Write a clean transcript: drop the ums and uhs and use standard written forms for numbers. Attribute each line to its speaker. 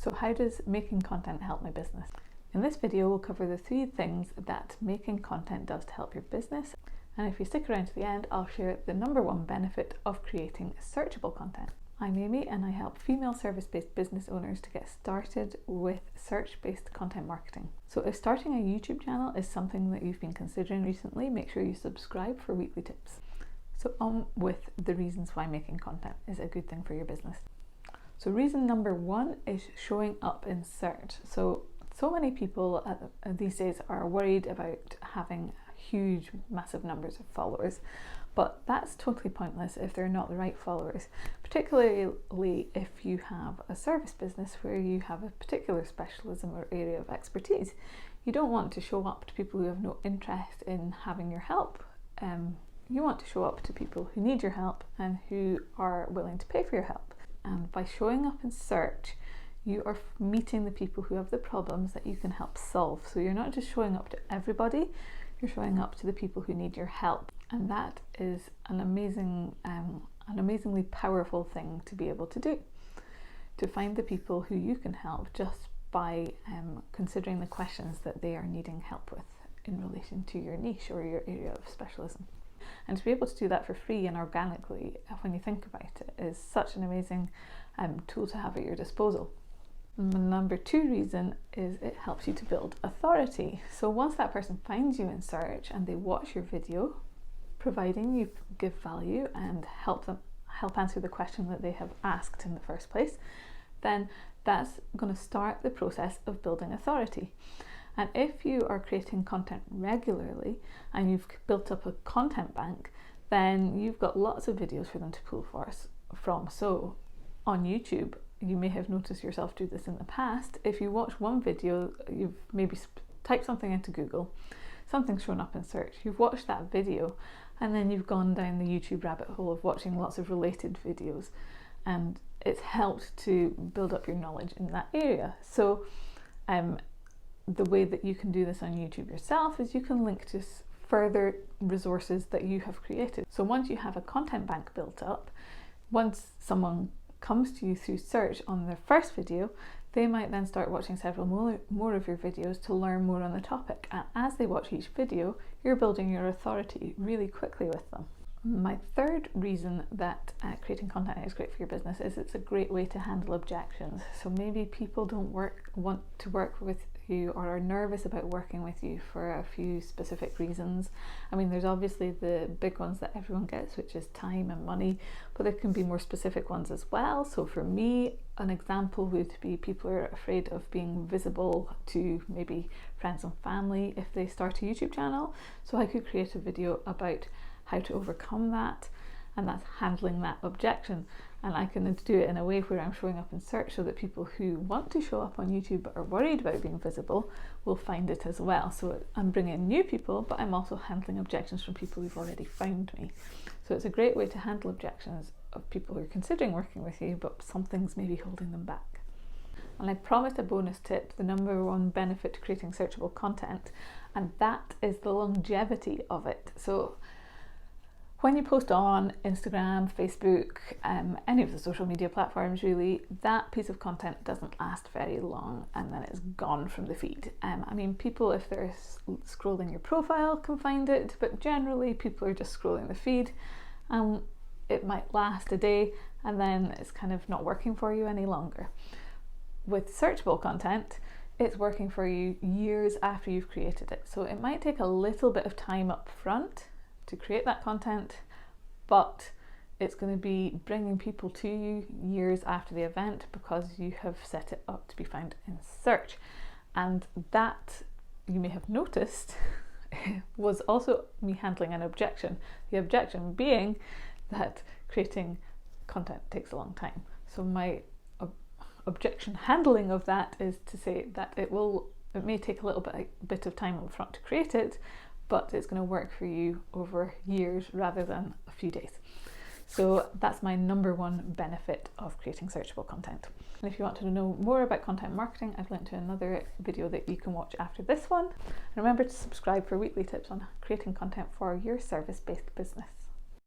Speaker 1: So how does making content help my business? In this video, we'll cover the 3 things that making content does to help your business. And if you stick around to the end, I'll share the number 1 benefit of creating searchable content. I'm Amy and I help female service-based business owners to get started with search-based content marketing. So if starting a YouTube channel is something that you've been considering recently, make sure you subscribe for weekly tips. So on with the reasons why making content is a good thing for your business. So reason number 1 is showing up in search. So many people these days are worried about having huge, massive numbers of followers, but that's totally pointless if they're not the right followers, particularly if you have a service business where you have a particular specialism or area of expertise. You don't want to show up to people who have no interest in having your help. You want to show up to people who need your help and who are willing to pay for your help. And by showing up in search, you are meeting the people who have the problems that you can help solve. So you're not just showing up to everybody, you're showing up to the people who need your help. And that is an amazingly powerful thing to be able to do. To find the people who you can help just by considering the questions that they are needing help with in relation to your niche or your area of specialism. And to be able to do that for free and organically, when you think about it, is such an amazing tool to have at your disposal. Number 2 reason is it helps you to build authority. So once that person finds you in search and they watch your video, providing you give value and help answer the question that they have asked in the first place, then that's going to start the process of building authority. And if you are creating content regularly and you've built up a content bank, then you've got lots of videos for them to pull from. So on YouTube, you may have noticed yourself do this in the past. If you watch one video, you've maybe typed something into Google, something's shown up in search, you've watched that video, and then you've gone down the YouTube rabbit hole of watching lots of related videos, and it's helped to build up your knowledge in that area. So the way that you can do this on YouTube yourself is you can link to further resources that you have created. So once you have a content bank built up, once someone comes to you through search on their first video, they might then start watching several more of your videos to learn more on the topic. And as they watch each video, you're building your authority really quickly with them. My 3rd reason that creating content is great for your business is it's a great way to handle objections. So maybe people don't want to work with you or are nervous about working with you for a few specific reasons. I mean, there's obviously the big ones that everyone gets, which is time and money, but there can be more specific ones as well. So for me, an example would be people are afraid of being visible to maybe friends and family if they start a YouTube channel. So I could create a video about how to overcome that, and that's handling that objection. And I can do it in a way where I'm showing up in search so that people who want to show up on YouTube but are worried about being visible will find it as well. So I'm bringing new people, but I'm also handling objections from people who've already found me. So it's a great way to handle objections of people who are considering working with you, but something's maybe holding them back. And I promised a bonus tip, the number 1 benefit to creating searchable content, and that is the longevity of it. So when you post on Instagram, Facebook, any of the social media platforms really, that piece of content doesn't last very long and then it's gone from the feed. I mean, people, if they're scrolling your profile, can find it, but generally people are just scrolling the feed. It might last a day and then it's kind of not working for you any longer. With searchable content, it's working for you years after you've created it. So it might take a little bit of time up front to create that content, but it's going to be bringing people to you years after the event because you have set it up to be found in search. And that, you may have noticed, was also me handling an objection. The objection being that creating content takes a long time. So my objection handling of that is to say that it may take a little bit of time up front to create it, but it's going to work for you over years rather than a few days. So that's my number 1 benefit of creating searchable content. And if you want to know more about content marketing, I've linked to another video that you can watch after this one. And remember to subscribe for weekly tips on creating content for your service-based business.